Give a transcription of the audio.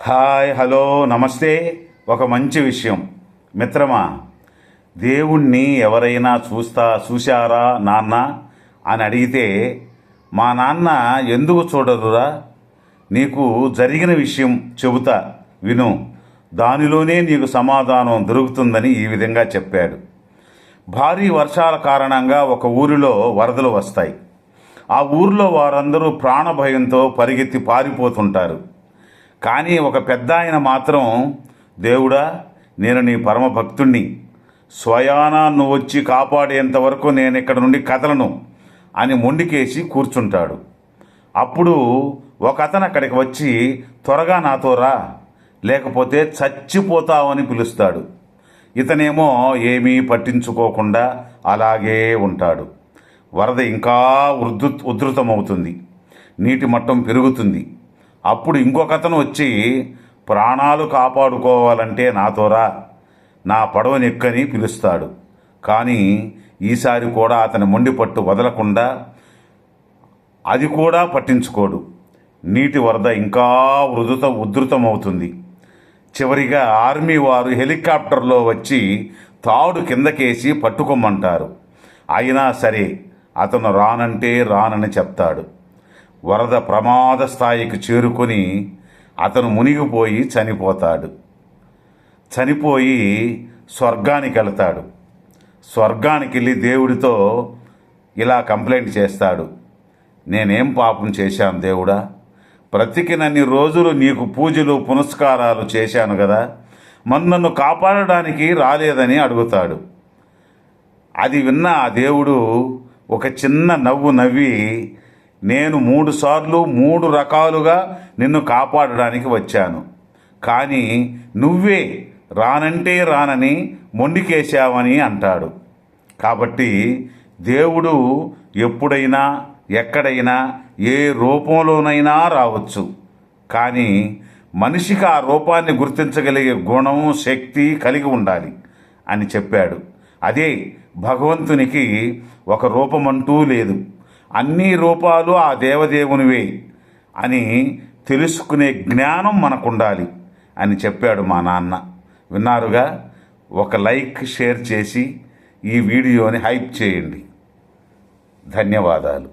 Hi, hello, నమస్తే. ఒక మంచి విషయం మిత్రమా. దేవుణ్ణి ఎవరైనా చూశారా నాన్న అని అడిగితే, మా నాన్న ఎందుకు చూడరురా, నీకు జరిగిన విషయం చెబుతా విను, దానిలోనే నీకు సమాధానం దొరుకుతుందని ఈ విధంగా చెప్పాడు. భారీ వర్షాల కారణంగా ఒక ఊరిలో వరదలు వస్తాయి. ఆ ఊరిలో వారందరూ ప్రాణభయంతో పరిగెత్తి పారిపోతుంటారు. కానీ ఒక పెద్ద ఆయన మాత్రం, దేవుడా, నేను నీ పరమ భక్తుణ్ణి, స్వయానా నువ్వు వచ్చి కాపాడేంత వరకు నేను ఇక్కడ నుండి కదలను అని మొండికేసి కూర్చుంటాడు. అప్పుడు ఒక అతను అక్కడికి వచ్చి, త్వరగా నాతో రా, లేకపోతే చచ్చిపోతావని పిలుస్తాడు. ఇతనేమో ఏమీ పట్టించుకోకుండా అలాగే ఉంటాడు. వరద ఇంకా ఉధృతమవుతుంది. నీటి మట్టం పెరుగుతుంది. అప్పుడు ఇంకొక అతను వచ్చి, ప్రాణాలు కాపాడుకోవాలంటే నాతో రా, నా పడవనెక్కని పిలుస్తాడు. కానీ ఈసారి కూడా అతని మొండి పట్టు వదలకుండా అది కూడా పట్టించుకోడు. నీటి వరద ఇంకా ఉధృతమవుతుంది. చివరిగా ఆర్మీ వారు హెలికాప్టర్లో వచ్చి తాడు కిందకేసి పట్టుకోమంటారు. అయినా సరే అతను రానంటే రానని చెప్తాడు. వరద ప్రమాద స్థాయికి చేరుకొని అతను మునిగిపోయి చనిపోతాడు. చనిపోయి స్వర్గానికి వెళతాడు. స్వర్గానికి వెళ్ళి దేవుడితో ఇలా కంప్లైంట్ చేస్తాడు, నేనేం పాపం చేశాను దేవుడా, బ్రతికినన్ని రోజులు నీకు పూజలు పునస్కారాలు చేశాను కదా, నన్ను కాపాడడానికి రాలేదని అడుగుతాడు. అది విన్న ఆ దేవుడు ఒక చిన్న నవ్వు నవ్వి, నేను 3 సార్లు 3 రకాలుగా నిన్ను కాపాడడానికి వచ్చాను, కానీ నువ్వే రానంటే రానని మొండికేశావని అంటాడు. కాబట్టి దేవుడు ఎప్పుడైనా ఎక్కడైనా ఏ రూపంలోనైనా రావచ్చు, కానీ మనిషికి ఆ రూపాన్ని గుర్తించగలిగే గుణం, శక్తి కలిగి ఉండాలి అని చెప్పాడు. అదే భగవంతునికి ఒక రూపమంటూ లేదు, అన్ని రూపాలు ఆ దేవదేవునివే అని తెలుసుకునే జ్ఞానం మనకుండాలి అని చెప్పాడు మా నాన్న. విన్నారుగా. ఒక లైక్, షేర్ చేసి ఈ వీడియోని హైప్ చేయండి. ధన్యవాదాలు.